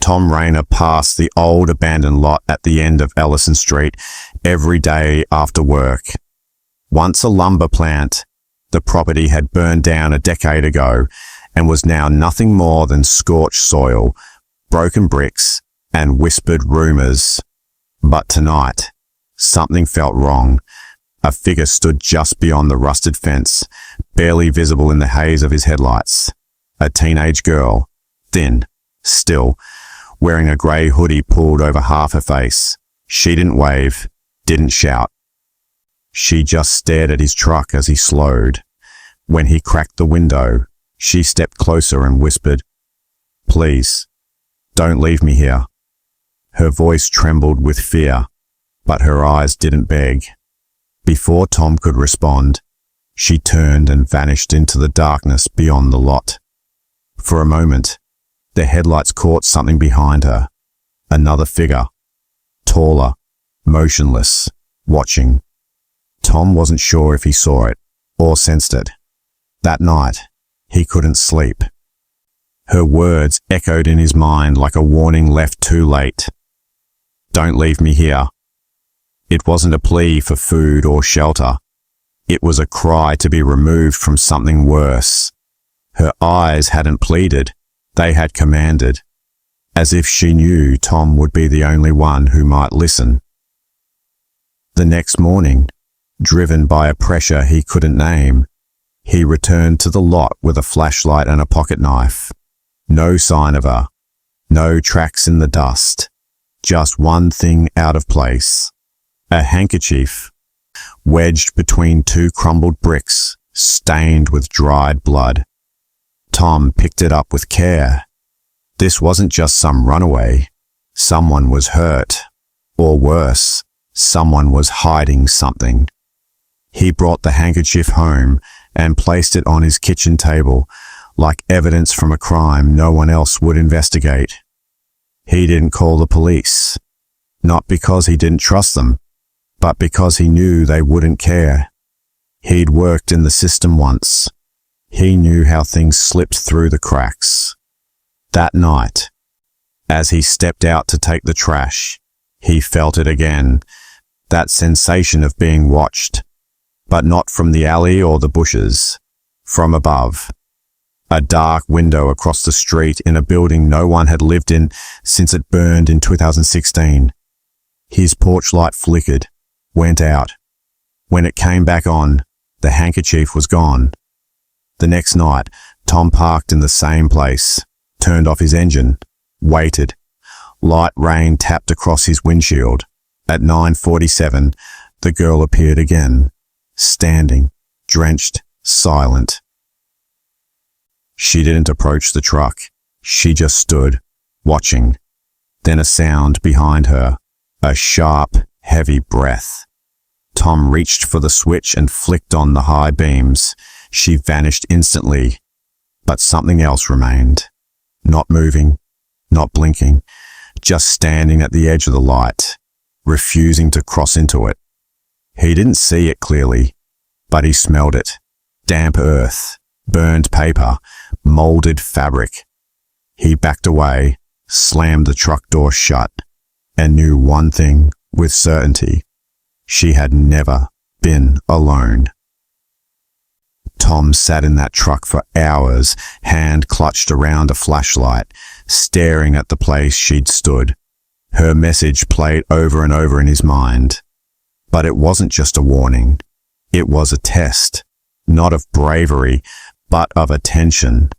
Tom Rayner passed the old abandoned lot at the end of Ellison Street every day after work. Once a lumber plant, the property had burned down a decade ago and was now nothing more than scorched soil, broken bricks, and whispered rumors. But tonight, something felt wrong. A figure stood just beyond the rusted fence, barely visible in the haze of his headlights. A teenage girl, thin, still, wearing a grey hoodie pulled over half her face. She didn't wave, didn't shout. She just stared at his truck as he slowed. When he cracked the window, she stepped closer and whispered, "Please, don't leave me here." Her voice trembled with fear, but her eyes didn't beg. Before Tom could respond, she turned and vanished into the darkness beyond the lot. For a moment, the headlights caught something behind her. Another figure, taller, motionless, watching. Tom wasn't sure if he saw it or sensed it. That night, he couldn't sleep. Her words echoed in his mind like a warning left too late. "Don't leave me here." It wasn't a plea for food or shelter. It was a cry to be removed from something worse. Her eyes hadn't pleaded, they had commanded, as if she knew Tom would be the only one who might listen. The next morning, driven by a pressure he couldn't name, he returned to the lot with a flashlight and a pocket knife. No sign of her, no tracks in the dust, just one thing out of place. A handkerchief, wedged between two crumbled bricks, stained with dried blood. Tom picked it up with care. This wasn't just some runaway. Someone was hurt. Or worse, someone was hiding something. He brought the handkerchief home and placed it on his kitchen table, like evidence from a crime no one else would investigate. He didn't call the police, not because he didn't trust them, but because he knew they wouldn't care. He'd worked in the system once. He knew how things slipped through the cracks. That night, as he stepped out to take the trash, he felt it again, that sensation of being watched, but not from the alley or the bushes, from above. A dark window across the street in a building no one had lived in since it burned in 2016. His porch light flickered, went out. When it came back on, the handkerchief was gone. The next night, Tom parked in the same place, turned off his engine, waited. Light rain tapped across his windshield. At 9:47, the girl appeared again, standing, drenched, silent. She didn't approach the truck. She just stood, watching. Then a sound behind her, a sharp, heavy breath. Tom reached for the switch and flicked on the high beams. She vanished instantly, but something else remained. Not moving, not blinking, just standing at the edge of the light, refusing to cross into it. He didn't see it clearly, but he smelled it. Damp earth, burned paper, molded fabric. He backed away, slammed the truck door shut, and knew one thing with certainty. She had never been alone. Tom sat in that truck for hours, hand clutched around a flashlight, staring at the place she'd stood. Her message played over and over in his mind. But it wasn't just a warning. It was a test, not of bravery, but of attention.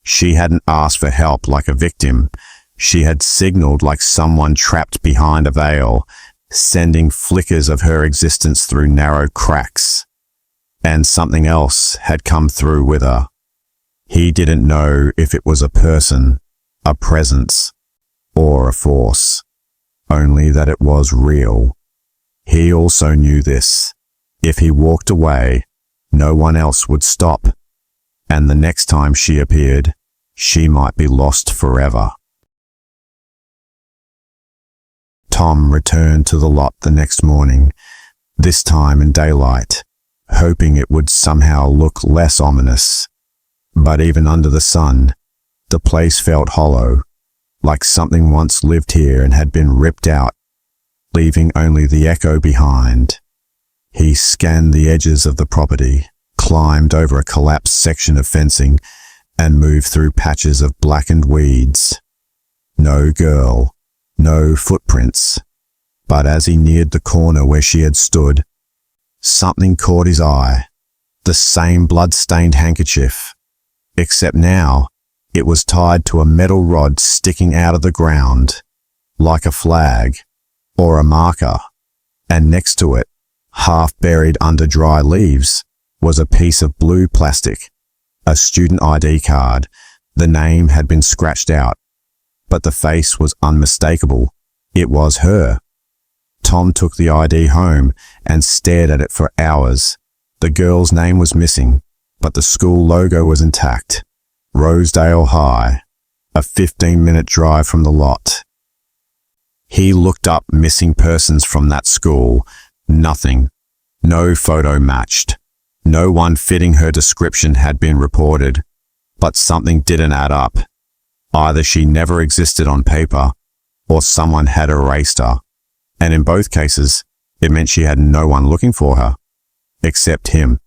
She hadn't asked for help like a victim. She had signaled like someone trapped behind a veil, sending flickers of her existence through narrow cracks. And something else had come through with her. He didn't know if it was a person, a presence, or a force, only that it was real. He also knew this. If he walked away, no one else would stop, and the next time she appeared, she might be lost forever. Tom returned to the lot the next morning, this time in daylight, hoping it would somehow look less ominous. But even under the sun, the place felt hollow, like something once lived here and had been ripped out, leaving only the echo behind. He scanned the edges of the property, climbed over a collapsed section of fencing, and moved through patches of blackened weeds. No girl, no footprints. But as he neared the corner where she had stood, something caught his eye. The same blood-stained handkerchief, except now it was tied to a metal rod sticking out of the ground, like a flag or a marker, and next to it, half buried under dry leaves, was a piece of blue plastic, a student ID card. The name had been scratched out, but the face was unmistakable. It was her. Tom took the ID home and stared at it for hours. The girl's name was missing, but the school logo was intact. Rosedale High, a 15-minute drive from the lot. He looked up missing persons from that school. Nothing. No photo matched. No one fitting her description had been reported. But something didn't add up. Either she never existed on paper, or someone had erased her. And in both cases, it meant she had no one looking for her, except him.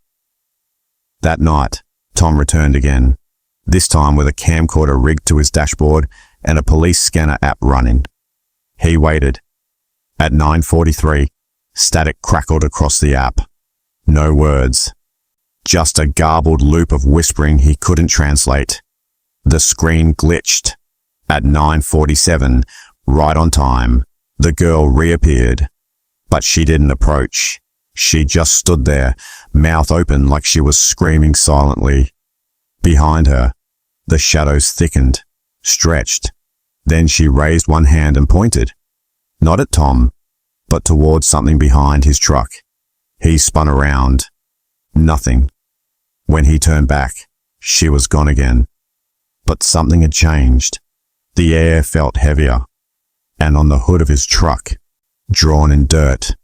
That night, Tom returned again, this time with a camcorder rigged to his dashboard and a police scanner app running. He waited. At 9:43, static crackled across the app. No words. Just a garbled loop of whispering he couldn't translate. The screen glitched. At 9:47, right on time, the girl reappeared. But she didn't approach. She just stood there, mouth open like she was screaming silently. Behind her, the shadows thickened, stretched. Then she raised one hand and pointed. Not at Tom, but towards something behind his truck. He spun around. Nothing. When he turned back, she was gone again. But something had changed. The air felt heavier, and on the hood of his truck, drawn in dirt,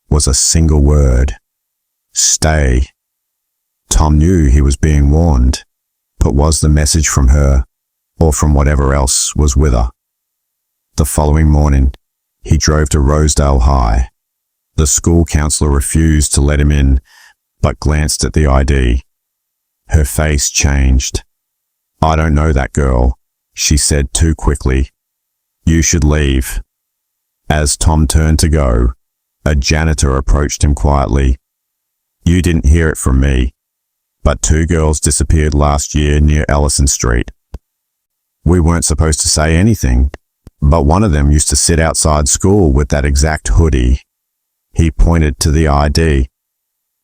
was a single word. Stay. Tom knew he was being warned, but was the message from her, or from whatever else was with her? The following morning, he drove to Rosedale High. The school counselor refused to let him in, but glanced at the ID. Her face changed. I don't know that girl, she said too quickly. You should leave. As Tom turned to go, a janitor approached him quietly. You didn't hear it from me, but 2 girls disappeared last year near Ellison Street. We weren't supposed to say anything, but one of them used to sit outside school with that exact hoodie. He pointed to the ID.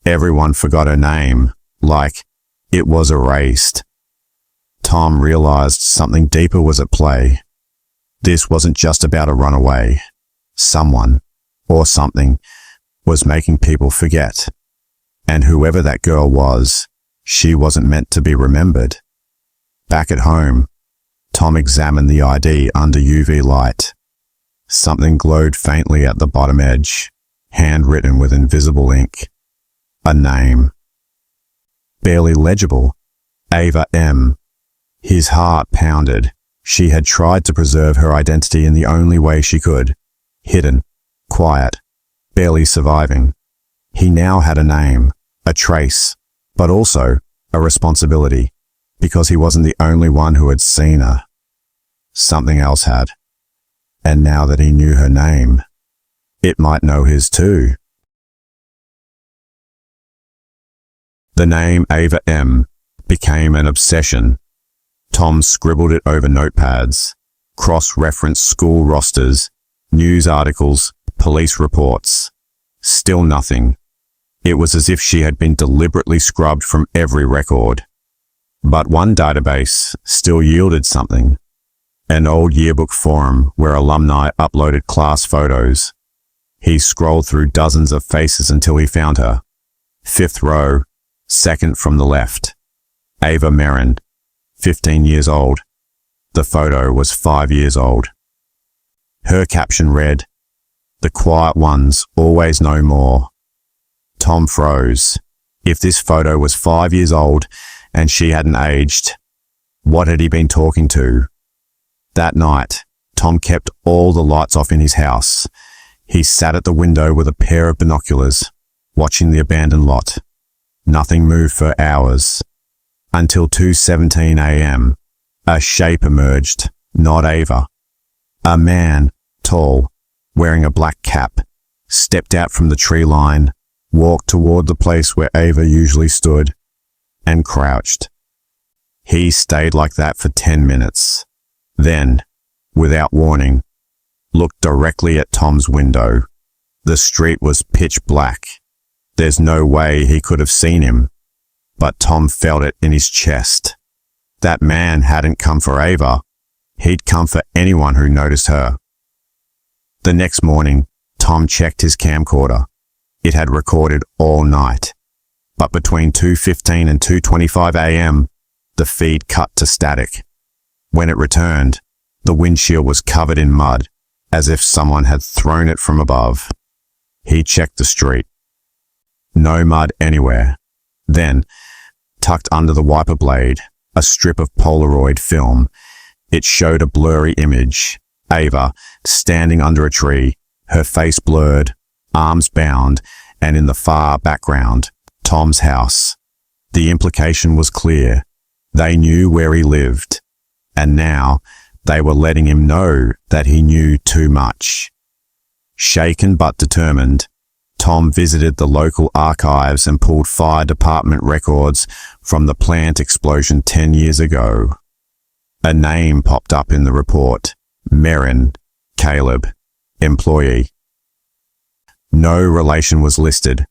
Everyone forgot her name, like it was erased. Tom realized something deeper was at play. This wasn't just about a runaway. Someone, or something, was making people forget. And whoever that girl was, she wasn't meant to be remembered. Back at home, Tom examined the ID under UV light. Something glowed faintly at the bottom edge, handwritten with invisible ink. A name. Barely legible. Ava M. His heart pounded. She had tried to preserve her identity in the only way she could. Hidden, quiet, barely surviving. He now had a name, a trace, but also a responsibility, because he wasn't the only one who had seen her. Something else had. And now that he knew her name, it might know his too. The name Ava M. became an obsession. Tom scribbled it over notepads, cross-referenced school rosters, news articles, police reports. Still nothing. It was as if she had been deliberately scrubbed from every record. But one database still yielded something. An old yearbook forum where alumni uploaded class photos. He scrolled through dozens of faces until he found her. 5th row, second from the left. Ava Merrin, 15 years old. The photo was 5 years old. Her caption read, "The quiet ones always know more." Tom froze. If this photo was 5 years old and she hadn't aged, what had he been talking to? That night, Tom kept all the lights off in his house. He sat at the window with a pair of binoculars, watching the abandoned lot. Nothing moved for hours. Until 2:17 a.m., a shape emerged, not Ava. A man, tall, wearing a black cap, stepped out from the tree line, walked toward the place where Ava usually stood, and crouched. He stayed like that for 10 minutes. Then, without warning, looked directly at Tom's window. The street was pitch black. There's no way he could have seen him, but Tom felt it in his chest. That man hadn't come for Ava. He'd come for anyone who noticed her. The next morning, Tom checked his camcorder. It had recorded all night. But between 2:15 and 2:25 a.m., the feed cut to static. When it returned, the windshield was covered in mud, as if someone had thrown it from above. He checked the street. No mud anywhere. Then, tucked under the wiper blade, a strip of Polaroid film. It showed a blurry image. Ava, standing under a tree, her face blurred, arms bound, and in the far background, Tom's house. The implication was clear. They knew where he lived. And now, they were letting him know that he knew too much. Shaken but determined, Tom visited the local archives and pulled fire department records from the plant explosion 10 years ago. A name popped up in the report. Merrin, Caleb, employee. No relation was listed,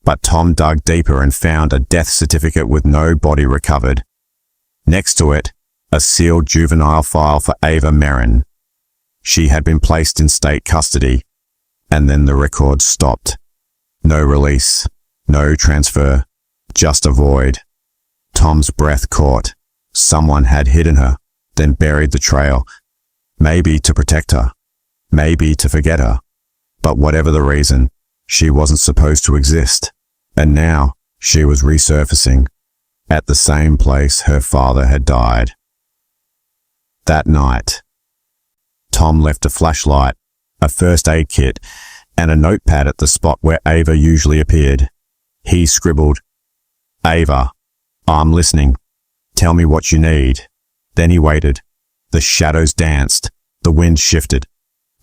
but Tom dug deeper and found a death certificate with no body recovered. Next to it, a sealed juvenile file for Ava Merrin. She had been placed in state custody, and then the record stopped. No release, no transfer, just a void. Tom's breath caught. Someone had hidden her, then buried the trail. Maybe to protect her, maybe to forget her. But whatever the reason, she wasn't supposed to exist. And now she was resurfacing at the same place her father had died. That night, Tom left a flashlight, a first aid kit, and a notepad at the spot where Ava usually appeared. He scribbled, "Ava, I'm listening. Tell me what you need." Then he waited. The shadows danced. The wind shifted.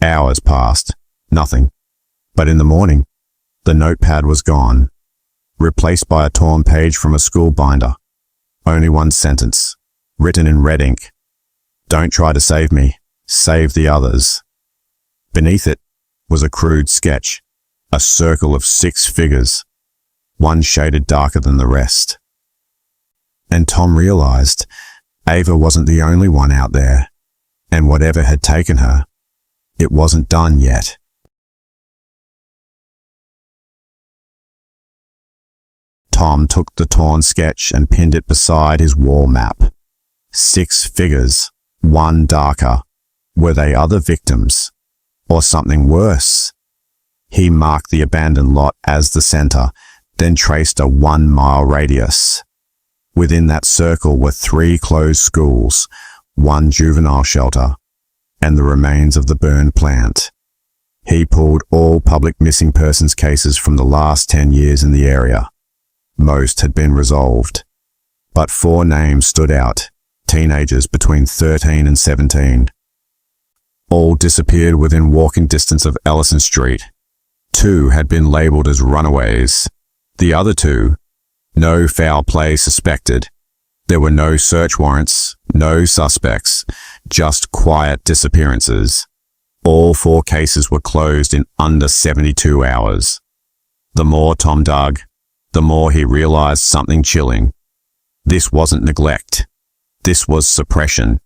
Hours passed. Nothing. But in the morning, the notepad was gone, replaced by a torn page from a school binder. Only one sentence, written in red ink. "Don't try to save me. Save the others." Beneath it was a crude sketch, a circle of 6 figures, one shaded darker than the rest. And Tom realized Ava wasn't the only one out there, and whatever had taken her, it wasn't done yet. Tom took the torn sketch and pinned it beside his wall map. 6 figures, one darker. Were they other victims? Or something worse? He marked the abandoned lot as the center, then traced a 1-mile radius. Within that circle were 3 closed schools, 1 juvenile shelter, and the remains of the burned plant. He pulled all public missing persons cases from the last 10 years in the area. Most had been resolved, but 4 names stood out, teenagers between 13 and 17. All disappeared within walking distance of Ellison Street. 2 had been labeled as runaways. The other 2, no foul play suspected. There were no search warrants, no suspects, just quiet disappearances. All 4 cases were closed in under 72 hours. The more Tom dug, the more he realized something chilling. This wasn't neglect. This was suppression.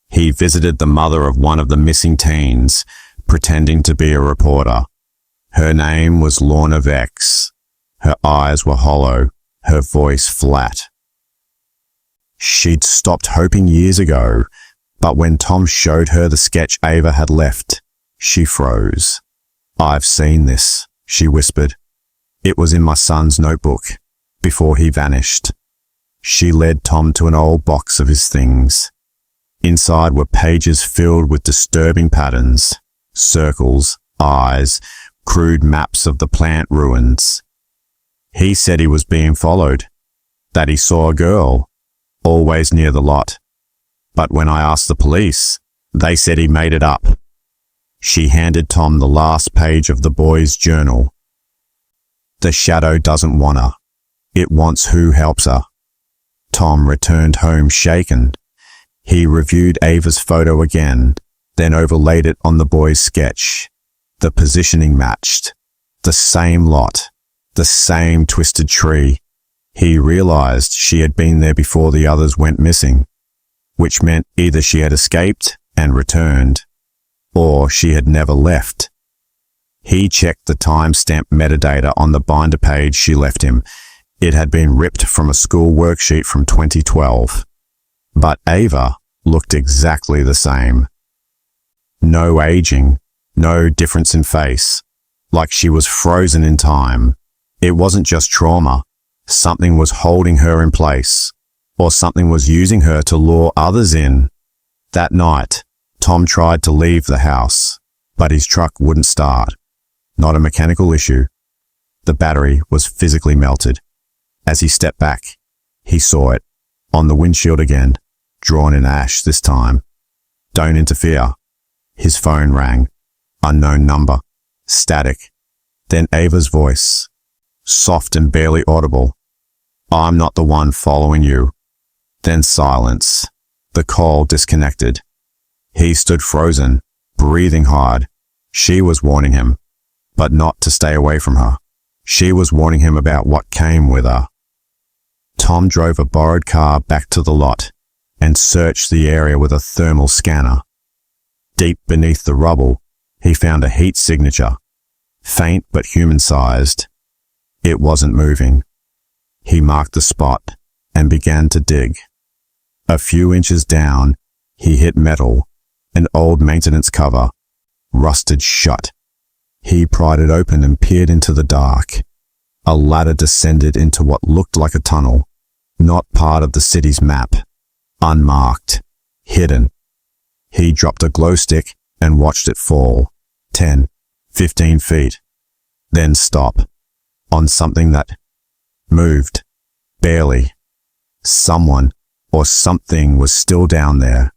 He visited the mother of one of the missing teens, pretending to be a reporter. Her name was Lorna Vex. Her eyes were hollow, her voice flat. She'd stopped hoping years ago, but when Tom showed her the sketch Ava had left, she froze. "I've seen this," she whispered. "It was in my son's notebook, before he vanished." She led Tom to an old box of his things. Inside were pages filled with disturbing patterns, circles, eyes, crude maps of the plant ruins. He said he was being followed, that he saw a girl, always near the lot. But when I asked the police, they said he made it up. She handed Tom the last page of the boy's journal. The shadow doesn't want her. It wants who helps her. Tom returned home shaken. He reviewed Ava's photo again, then overlaid it on the boy's sketch. The positioning matched. The same lot. The same twisted tree. He realized she had been there before the others went missing, which meant either she had escaped and returned, or she had never left. He checked the timestamp metadata on the binder page she left him. It had been ripped from a school worksheet from 2012. But Ava looked exactly the same. No aging, no difference in face, like she was frozen in time. It wasn't just trauma. Something was holding her in place, or something was using her to lure others in. That night, Tom tried to leave the house, but his truck wouldn't start. Not a mechanical issue. The battery was physically melted. As he stepped back, he saw it, on the windshield again, drawn in ash this time. Don't interfere. His phone rang. Unknown number. Static. Then Ava's voice. Soft and barely audible. I'm not the one following you. Then silence. The call disconnected. He stood frozen, breathing hard. She was warning him, but not to stay away from her. She was warning him about what came with her. Tom drove a borrowed car back to the lot and searched the area with a thermal scanner. Deep beneath the rubble, he found a heat signature, faint but human-sized. It wasn't moving. He marked the spot and began to dig. A few inches down, he hit metal, an old maintenance cover, rusted shut. He pried it open and peered into the dark. A ladder descended into what looked like a tunnel, not part of the city's map, unmarked, hidden. He dropped a glow stick and watched it fall, 10, 15 feet, then stop, on something that moved, barely. Someone or something was still down there.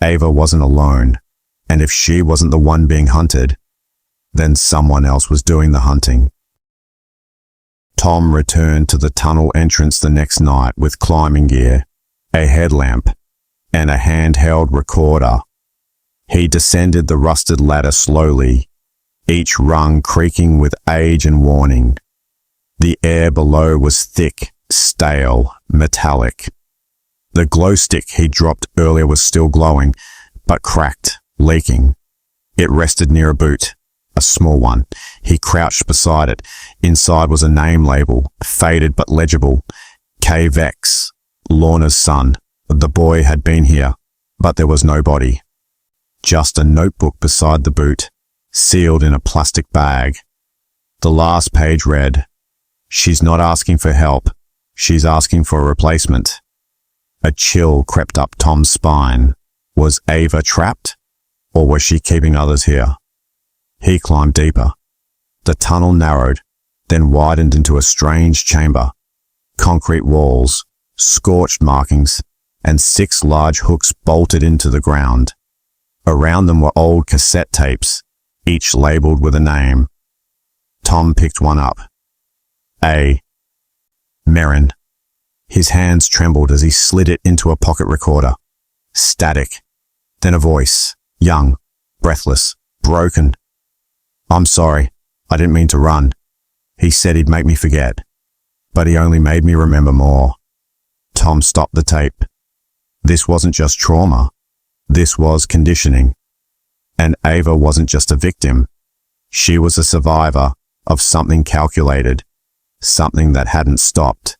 Ava wasn't alone, and if she wasn't the one being hunted, then someone else was doing the hunting. Tom returned to the tunnel entrance the next night with climbing gear, a headlamp, and a handheld recorder. He descended the rusted ladder slowly, each rung creaking with age and warning. The air below was thick, stale, metallic. The glow stick he dropped earlier was still glowing, but cracked, leaking. It rested near a boot, a small one. He crouched beside it. Inside was a name label, faded but legible. K. Vex, Lorna's son. The boy had been here, but there was no body. Just a notebook beside the boot, sealed in a plastic bag. The last page read, "She's not asking for help. She's asking for a replacement." A chill crept up Tom's spine. Was Ava trapped, or was she keeping others here? He climbed deeper. The tunnel narrowed, then widened into a strange chamber. Concrete walls, scorched markings, and 6 large hooks bolted into the ground. Around them were old cassette tapes, each labeled with a name. Tom picked one up. A. Merrin. His hands trembled as he slid it into a pocket recorder. Static. Then a voice, young, breathless, broken. "I'm sorry. I didn't mean to run. He said he'd make me forget, but he only made me remember more." Tom stopped the tape. This wasn't just trauma. This was conditioning. And Ava wasn't just a victim. She was a survivor of something calculated, something that hadn't stopped.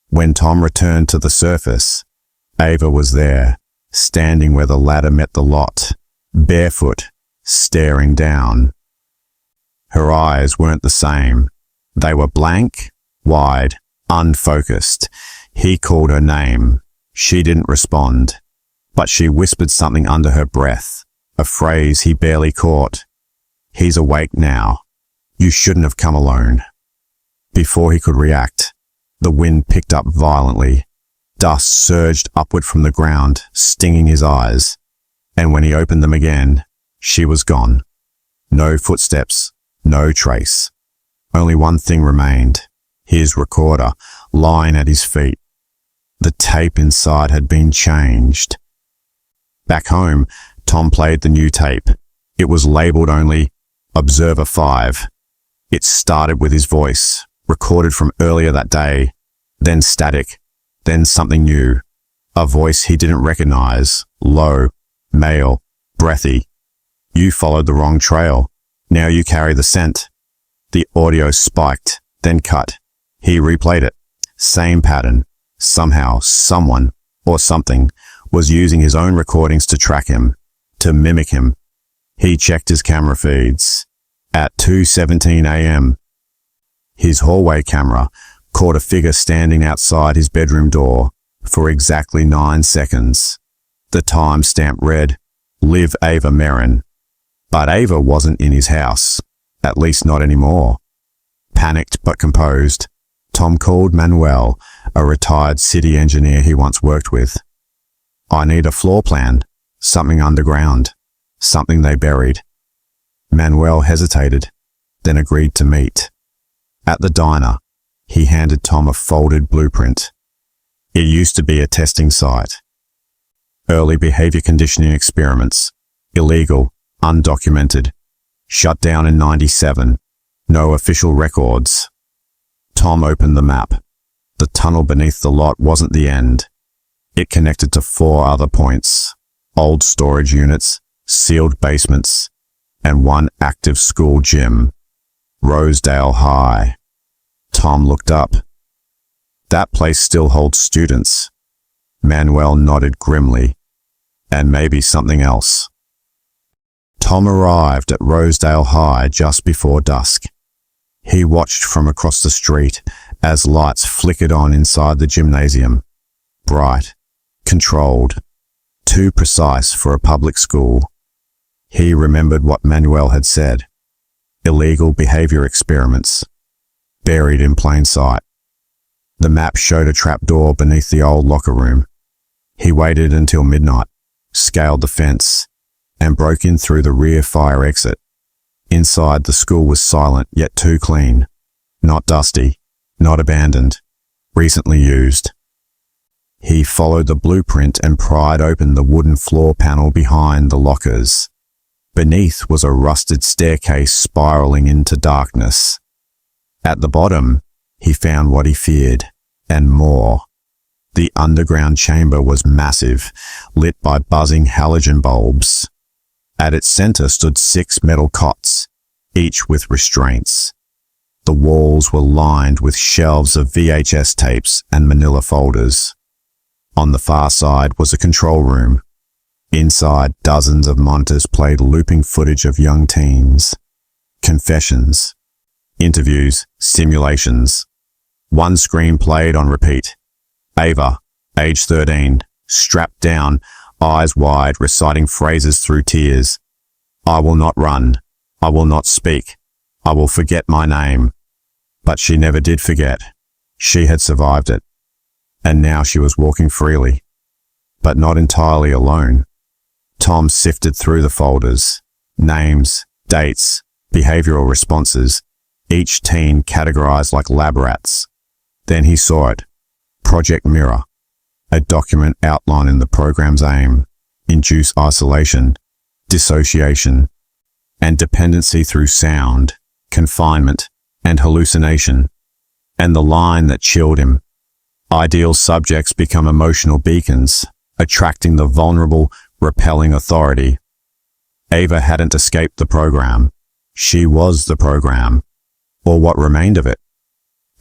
When Tom returned to the surface, Ava was there, standing where the ladder met the lot, barefoot, staring down. Her eyes weren't the same. They were blank, wide, unfocused. He called her name. She didn't respond. but she whispered something under her breath, a phrase he barely caught. "He's awake now. You shouldn't have come alone." Before he could react, the wind picked up violently. Dust surged upward from the ground, stinging his eyes. And when he opened them again, she was gone. No footsteps, no trace. Only one thing remained, his recorder, lying at his feet. The tape inside had been changed. Back home, Tom played the new tape. It was labeled only Observer 5. It started with his voice, recorded from earlier that day, then static, then something new. A voice he didn't recognize, low, male, breathy. "You followed the wrong trail. Now you carry the scent." The audio spiked, then cut. He replayed it. Same pattern. Somehow, someone, or something, was using his own recordings to track him, to mimic him. He checked his camera feeds. At 2:17 a.m., his hallway camera caught a figure standing outside his bedroom door for exactly 9 seconds. The timestamp read, "Live Ava Merrin." But Ava wasn't in his house, at least not anymore. Panicked but composed, Tom called Manuel, a retired city engineer he once worked with. "I need a floor plan, something underground, something they buried." Manuel hesitated, then agreed to meet. At the diner, he handed Tom a folded blueprint. It used to be a testing site. Early behavior conditioning experiments, illegal, undocumented, shut down in 97, no official records. Tom opened the map. The tunnel beneath the lot wasn't the end. It connected to 4 other points, old storage units, sealed basements, and one active school gym, Rosedale High. Tom looked up. "That place still holds students." Manuel nodded grimly. "And maybe something else." Tom arrived at Rosedale High just before dusk. He watched from across the street as lights flickered on inside the gymnasium. Bright, controlled, too precise for a public school. He remembered what Manuel had said. Illegal behavior experiments, buried in plain sight. The map showed a trapdoor beneath the old locker room. He waited until midnight, scaled the fence, and broke in through the rear fire exit. Inside, the school was silent yet too clean. Not dusty, not abandoned, recently used. He followed the blueprint and pried open the wooden floor panel behind the lockers. Beneath was a rusted staircase spiraling into darkness. At the bottom, he found what he feared, and more. The underground chamber was massive, lit by buzzing halogen bulbs. At its center stood 6 metal cots, each with restraints. The walls were lined with shelves of VHS tapes and manila folders. On the far side was a control room. Inside, dozens of monitors played looping footage of young teens. Confessions, interviews, simulations. One screen played on repeat. Ava, age 13, strapped down, eyes wide, reciting phrases through tears. "I will not run. I will not speak. I will forget my name." But she never did forget. She had survived it. And now she was walking freely. But not entirely alone. Tom sifted through the folders. Names, dates, behavioral responses, each teen categorized like lab rats. Then he saw it. Project Mirror. A document outlining the program's aim: induce isolation, dissociation, and dependency through sound, confinement, and hallucination. And the line that chilled him: ideal subjects become emotional beacons, attracting the vulnerable, repelling authority. Ava hadn't escaped the program. She was the program, or what remained of it.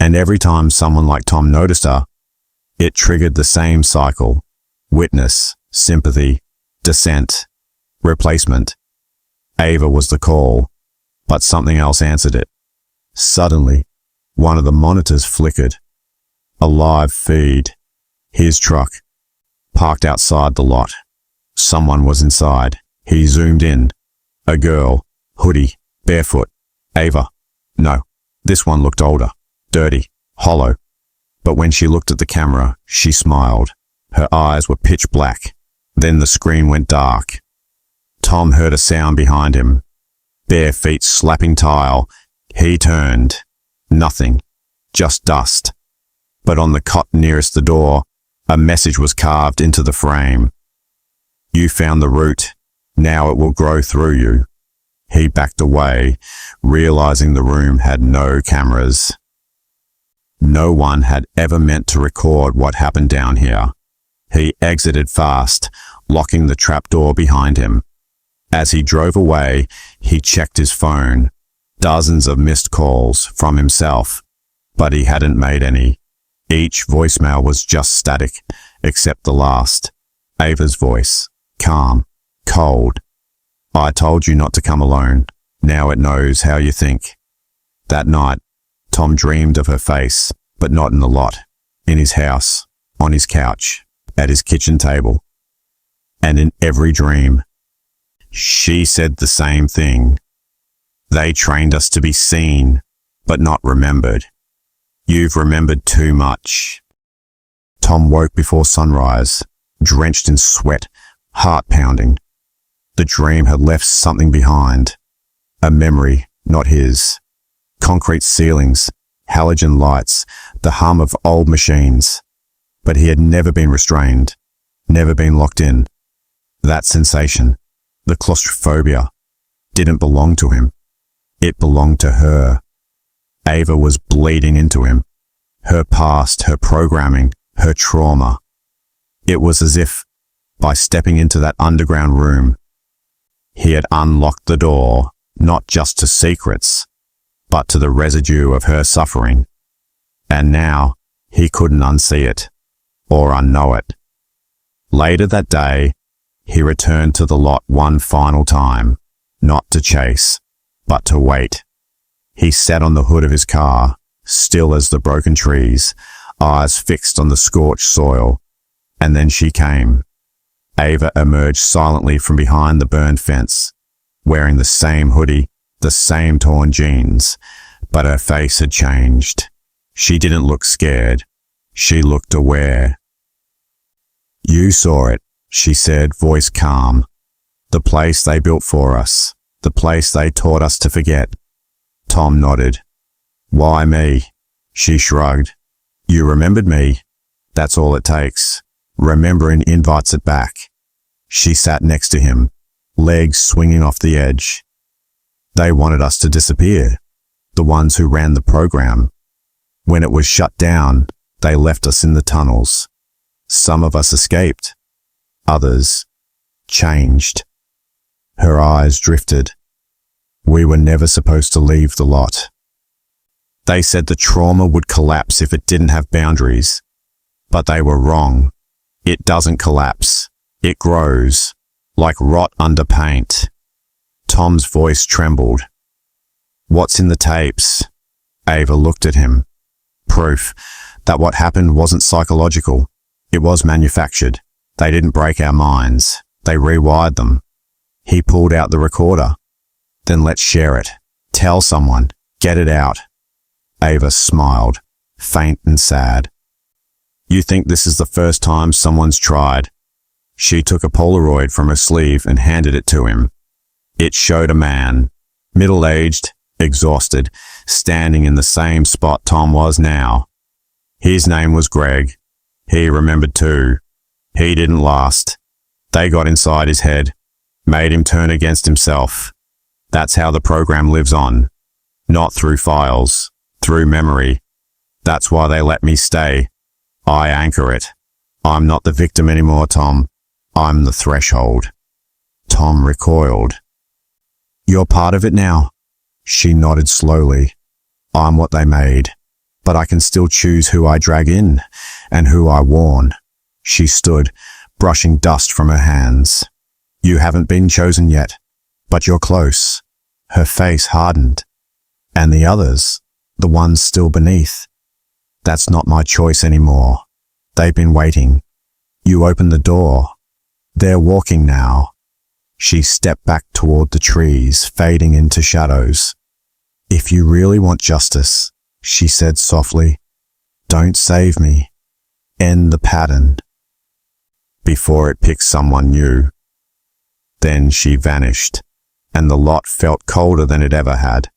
And every time someone like Tom noticed her, it triggered the same cycle: witness, sympathy, dissent, replacement. Ava was the call, but something else answered it. Suddenly, one of the monitors flickered. A live feed. His truck, parked outside the lot. Someone was inside. He zoomed in. A girl, hoodie, barefoot. Ava. No, this one looked older, dirty, hollow. But when she looked at the camera, she smiled. Her eyes were pitch black. Then the screen went dark. Tom heard a sound behind him. Bare feet slapping tile. He turned. Nothing. Just dust. But on the cot nearest the door, a message was carved into the frame. You found the root. Now it will grow through you. He backed away, realizing the room had no cameras. No one had ever meant to record what happened down here. He exited fast, locking the trapdoor behind him. As he drove away, he checked his phone. Dozens of missed calls from himself, but he hadn't made any. Each voicemail was just static, except the last. Ava's voice, calm, cold. I told you not to come alone. Now it knows how you think. That night, Tom dreamed of her face, but not in the lot. In his house, on his couch, at his kitchen table. And in every dream, she said the same thing. They trained us to be seen, but not remembered. You've remembered too much. Tom woke before sunrise, drenched in sweat, heart pounding. The dream had left something behind. A memory, not his. Concrete ceilings, halogen lights, the hum of old machines. But he had never been restrained, never been locked in. That sensation, the claustrophobia, didn't belong to him. It belonged to her. Ava was bleeding into him. Her past, her programming, her trauma. It was as if, by stepping into that underground room, he had unlocked the door, not just to secrets, but to the residue of her suffering. And now, he couldn't unsee it, or unknow it. Later that day, he returned to the lot one final time, not to chase, but to wait. He sat on the hood of his car, still as the broken trees, eyes fixed on the scorched soil. And then she came. Ava emerged silently from behind the burned fence, wearing the same hoodie, the same torn jeans, but her face had changed. She didn't look scared. She looked aware. You saw it, she said, voice calm. The place they built for us, the place they taught us to forget. Tom nodded. Why me? She shrugged. You remembered me. That's all it takes. Remembering invites it back. She sat next to him, legs swinging off the edge. They wanted us to disappear, the ones who ran the program. When it was shut down, they left us in the tunnels. Some of us escaped. Others changed. Her eyes drifted. We were never supposed to leave the lot. They said the trauma would collapse if it didn't have boundaries. But they were wrong. It doesn't collapse. It grows, like rot under paint. Tom's voice trembled. What's in the tapes? Ava looked at him. Proof that what happened wasn't psychological. It was manufactured. They didn't break our minds. They rewired them. He pulled out the recorder. Then let's share it. Tell someone. Get it out. Ava smiled, faint and sad. You think this is the first time someone's tried? She took a Polaroid from her sleeve and handed it to him. It showed a man, middle-aged, exhausted, standing in the same spot Tom was now. His name was Greg. He remembered too. He didn't last. They got inside his head, made him turn against himself. That's how the program lives on. Not through files, through memory. That's why they let me stay. I anchor it. I'm not the victim anymore, Tom. I'm the threshold. Tom recoiled. You're part of it now. She nodded slowly. I'm what they made, but I can still choose who I drag in and who I warn. She stood, brushing dust from her hands. You haven't been chosen yet, but you're close. Her face hardened. And the others, the ones still beneath. That's not my choice anymore. They've been waiting. You opened the door. They're walking now. She stepped back toward the trees, fading into shadows. If you really want justice, she said softly, don't save me. End the pattern. Before it picks someone new. Then she vanished, and the lot felt colder than it ever had.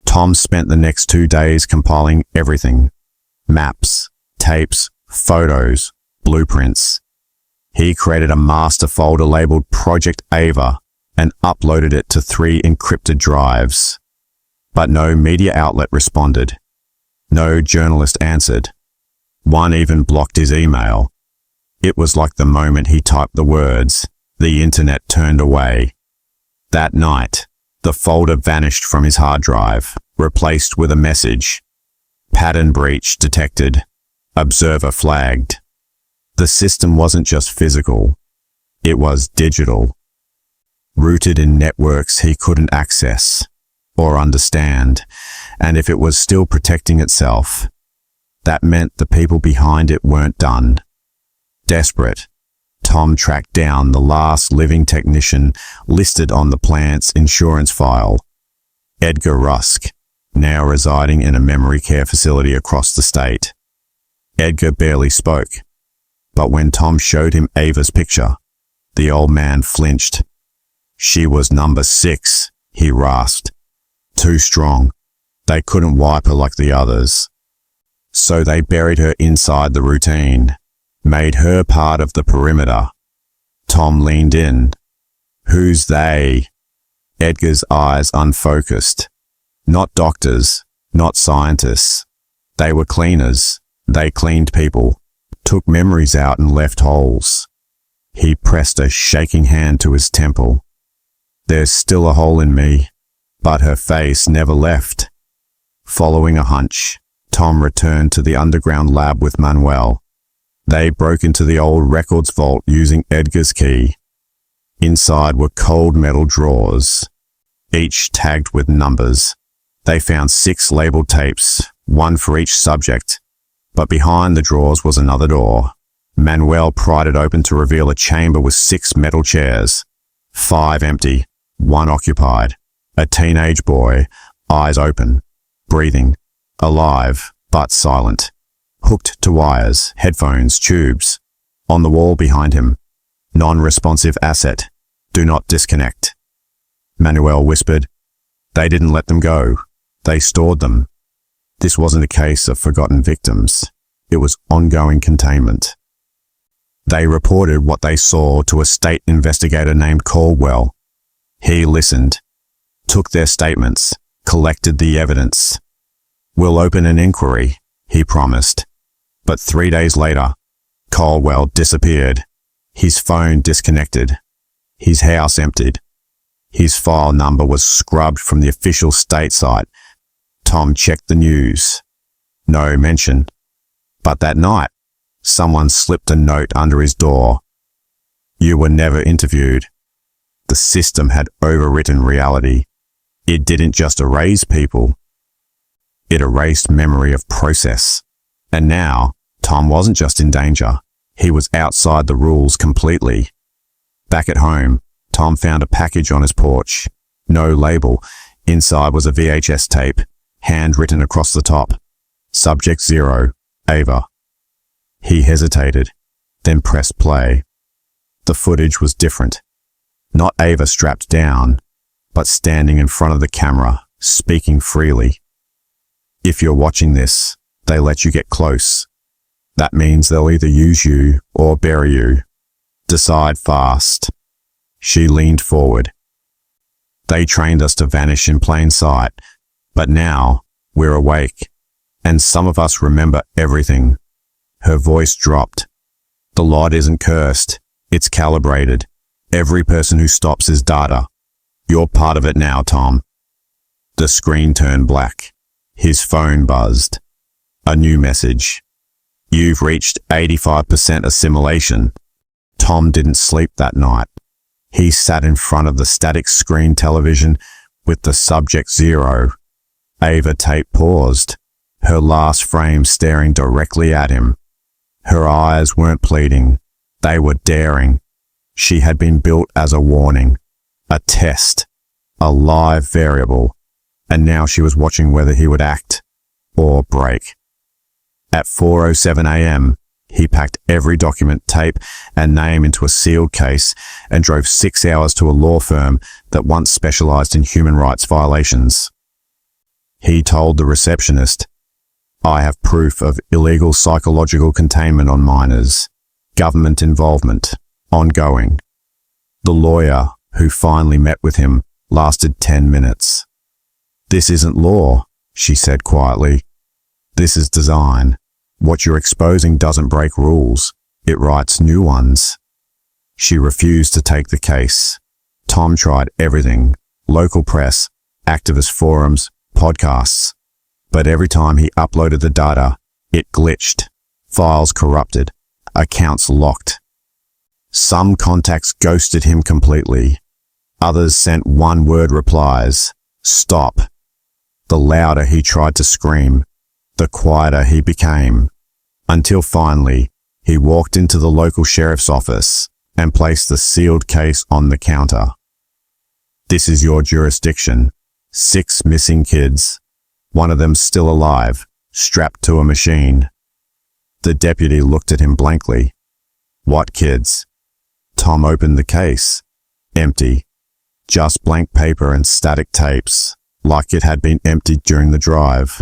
Tom spent the next 2 days compiling everything. Maps, tapes, photos, blueprints. He created a master folder labeled Project Ava and uploaded it to 3 encrypted drives. But no media outlet responded. No journalist answered. One even blocked his email. It was like the moment he typed the words, the internet turned away. That night, the folder vanished from his hard drive, replaced with a message. Pattern breach detected. Observer flagged. The system wasn't just physical. It was digital. Rooted in networks he couldn't access or understand, and if it was still protecting itself, that meant the people behind it weren't done. Desperate, Tom tracked down the last living technician listed on the plant's insurance file, Edgar Rusk, now residing in a memory care facility across the state. Edgar barely spoke, but when Tom showed him Ava's picture, the old man flinched. She was number 6, he rasped. Too strong. They couldn't wipe her like the others. So they buried her inside the routine, made her part of the perimeter. Tom leaned in. Who's they? Edgar's eyes unfocused. Not doctors, not scientists. They were cleaners. They cleaned people, took memories out and left holes. He pressed a shaking hand to his temple. There's still a hole in me, but her face never left. Following a hunch, Tom returned to the underground lab with Manuel. They broke into the old records vault using Edgar's key. Inside were cold metal drawers, each tagged with numbers. They found 6 labeled tapes, 1 for each subject. But behind the drawers was another door. Manuel pried it open to reveal a chamber with 6 metal chairs, 5 empty, 1 occupied. A teenage boy, eyes open, breathing, alive, but silent. Hooked to wires, headphones, tubes. On the wall behind him, non-responsive asset. Do not disconnect. Manuel whispered. They didn't let them go. They stored them. This wasn't a case of forgotten victims. It was ongoing containment. They reported what they saw to a state investigator named Caldwell. He listened, took their statements, collected the evidence. We'll open an inquiry, he promised. But 3 days later, Caldwell disappeared. His phone disconnected. His house emptied. His file number was scrubbed from the official state site. Tom checked the news. No mention. But that night, someone slipped a note under his door. You were never interviewed. The system had overwritten reality. It didn't just erase people. It erased memory of process. And now, Tom wasn't just in danger. He was outside the rules completely. Back at home, Tom found a package on his porch. No label. Inside was a VHS tape, handwritten across the top. Subject 0, Ava. He hesitated, then pressed play. The footage was different. Not Ava strapped down, but standing in front of the camera, speaking freely. If you're watching this, they let you get close. That means they'll either use you or bury you. Decide fast. She leaned forward. They trained us to vanish in plain sight, but now we're awake, and some of us remember everything. Her voice dropped. The lot isn't cursed. It's calibrated. Every person who stops is data. You're part of it now, Tom. The screen turned black. His phone buzzed. A new message. You've reached 85% assimilation. Tom didn't sleep that night. He sat in front of the static screen television with the subject 0. Ava tape paused, her last frame staring directly at him. Her eyes weren't pleading. They were daring. She had been built as a warning, a test, a live variable, and now she was watching whether he would act or break. At 4:07 a.m., he packed every document, tape, and name into a sealed case and drove 6 hours to a law firm that once specialized in human rights violations. He told the receptionist, "I have proof of illegal psychological containment on minors, government involvement, ongoing." The lawyer, who finally met with him, lasted 10 minutes. "This isn't law," she said quietly. "This is design. What you're exposing doesn't break rules. It writes new ones." She refused to take the case. Tom tried everything: local press, activist forums, podcasts. But every time he uploaded the data, it glitched. Files corrupted. Accounts locked. Some contacts ghosted him completely. Others sent one-word replies: "Stop." The louder he tried to scream, the quieter he became, until finally he walked into the local sheriff's office and placed the sealed case on the counter. "This is your jurisdiction. 6 missing kids. One of them still alive, strapped to a machine." The deputy looked at him blankly. "What kids?" Tom opened the case. Empty. Just blank paper and static tapes, like it had been emptied during the drive.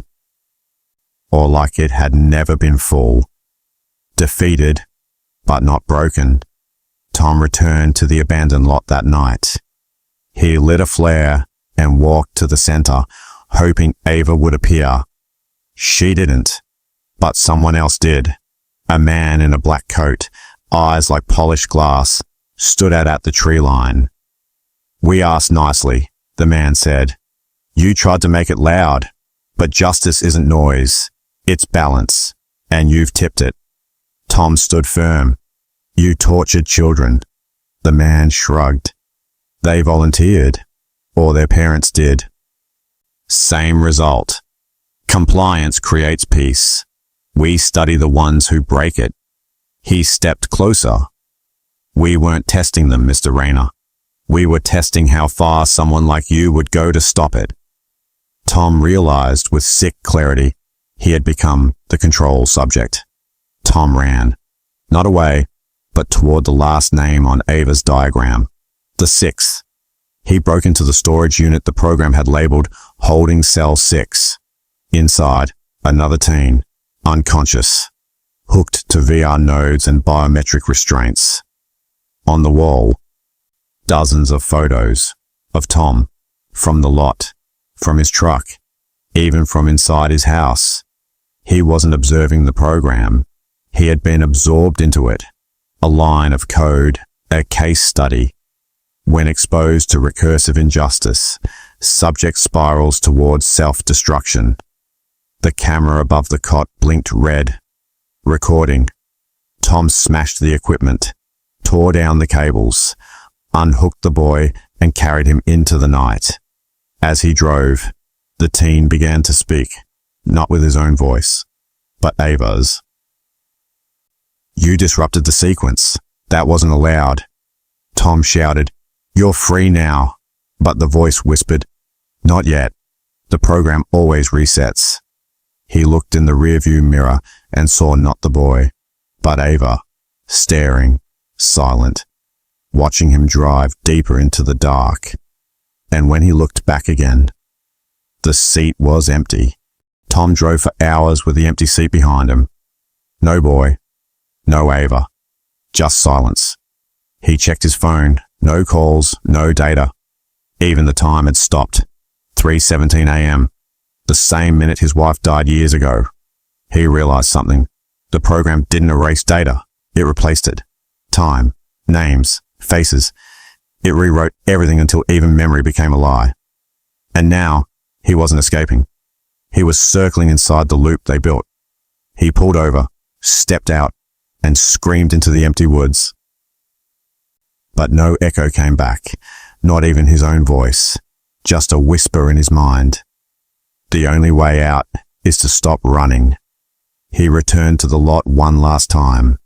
Or like it had never been full. Defeated, but not broken, Tom returned to the abandoned lot that night. He lit a flare and walked to the center, hoping Ava would appear. She didn't, but someone else did. A man in a black coat, eyes like polished glass, stood out at the tree line. "We asked nicely," the man said. "You tried to make it loud, but justice isn't noise. It's balance, and you've tipped it." Tom stood firm. "You tortured children." The man shrugged. "They volunteered, or their parents did." Same result. Compliance creates peace. We study the ones who break it. He stepped closer. "We weren't testing them, Mr. Rayner. We were testing how far someone like you would go to stop it." Tom realized with sick clarity he had become the control subject. Tom ran, not away, but toward the last name on Ava's diagram, the 6. He broke into the storage unit the program had labeled Holding Cell 6. Inside, another teen, unconscious, hooked to VR nodes and biometric restraints. On the wall, dozens of photos of Tom, from the lot, from his truck, even from inside his house. He wasn't observing the program. He had been absorbed into it. A line of code, a case study. When exposed to recursive injustice, subject spirals towards self-destruction. The camera above the cot blinked red. Recording. Tom smashed the equipment, tore down the cables, unhooked the boy, and carried him into the night. As he drove, the teen began to speak, not with his own voice, but Ava's. "You disrupted the sequence. That wasn't allowed." Tom shouted, "You're free now." But the voice whispered, "Not yet. The program always resets." He looked in the rearview mirror and saw not the boy, but Ava, staring, silent, watching him drive deeper into the dark. And when he looked back again, the seat was empty. Tom drove for hours with the empty seat behind him. No boy, no Ava, just silence. He checked his phone, no calls, no data. Even the time had stopped. 3:17 a.m., the same minute his wife died years ago. He realized something. The program didn't erase data. It replaced it. Time, names, faces. It rewrote everything until even memory became a lie. And now, he wasn't escaping. He was circling inside the loop they built. He pulled over, stepped out, and screamed into the empty woods. But no echo came back, not even his own voice, just a whisper in his mind. The only way out is to stop running. He returned to the lot one last time.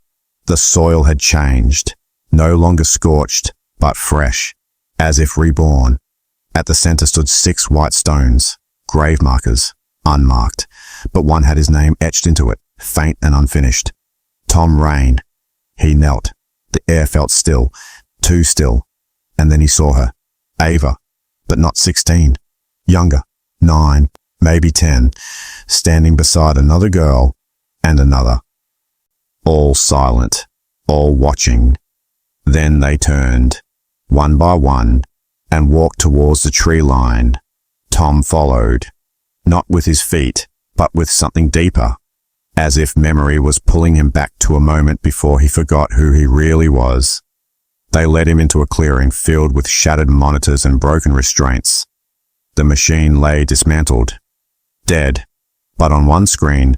The soil had changed. no longer scorched, but fresh, as if reborn. At the center stood 6 white stones, grave markers, unmarked, but one had his name etched into it, faint and unfinished. Tom Rain. He knelt. The air felt still, too still, and then he saw her. Ava, but not 16. Younger, 9, maybe 10, standing beside another girl and another. All silent, all watching. Then they turned, one by one, and walked towards the tree line. Tom followed, not with his feet, but with something deeper, as if memory was pulling him back to a moment before he forgot who he really was. They led him into a clearing filled with shattered monitors and broken restraints. The machine lay dismantled, dead, but on one screen,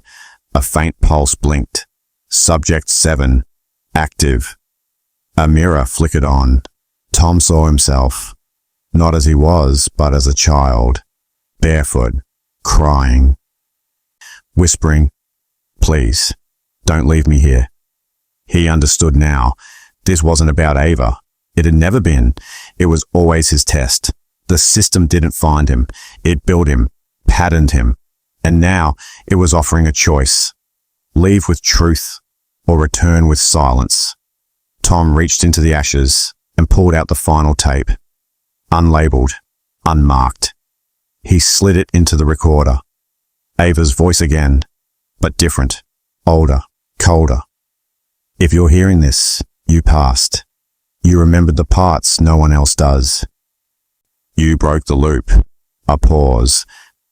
a faint pulse blinked. Subject 7, active. A mirror flickered on. Tom saw himself, not as he was, but as a child, barefoot, crying, whispering, "Please, don't leave me here." He understood now. This wasn't about Ava. It had never been. It was always his test. The system didn't find him. It built him, patterned him. And now it was offering a choice. Leave with truth or return with silence. Tom reached into the ashes and pulled out the final tape. Unlabeled, unmarked. He slid it into the recorder. Ava's voice again, but different, older, colder. "If you're hearing this, you passed. You remembered the parts no one else does. You broke the loop." A pause.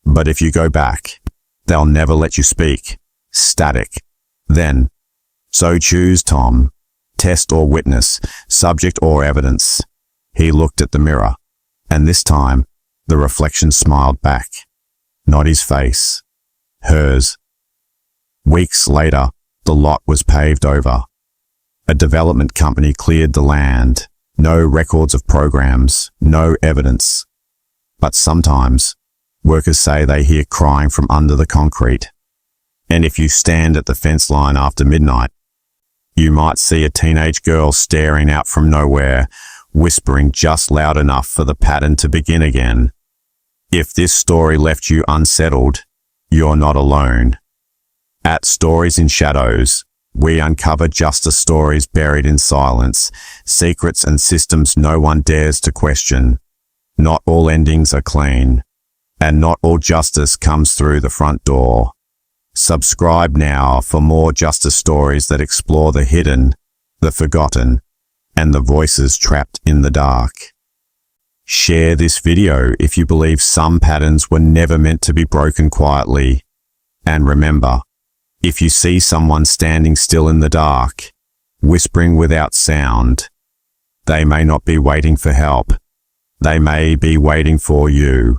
"But if you go back, they'll never let you speak. Static. Then, so choose, Tom. Test or witness, subject or evidence." He looked at the mirror, and this time, the reflection smiled back. Not his face. Hers. Weeks later, the lot was paved over. A development company cleared the land. No records of programs, no evidence. But sometimes, workers say they hear crying from under the concrete. And if you stand at the fence line after midnight, you might see a teenage girl staring out from nowhere, whispering just loud enough for the pattern to begin again. If this story left you unsettled, you're not alone. At Stories in Shadows, we uncover justice stories buried in silence, secrets and systems no one dares to question. Not all endings are clean, and not all justice comes through the front door. Subscribe now for more justice stories that explore the hidden, the forgotten, and the voices trapped in the dark. Share this video if you believe some patterns were never meant to be broken quietly. And remember, if you see someone standing still in the dark, whispering without sound, they may not be waiting for help. They may be waiting for you.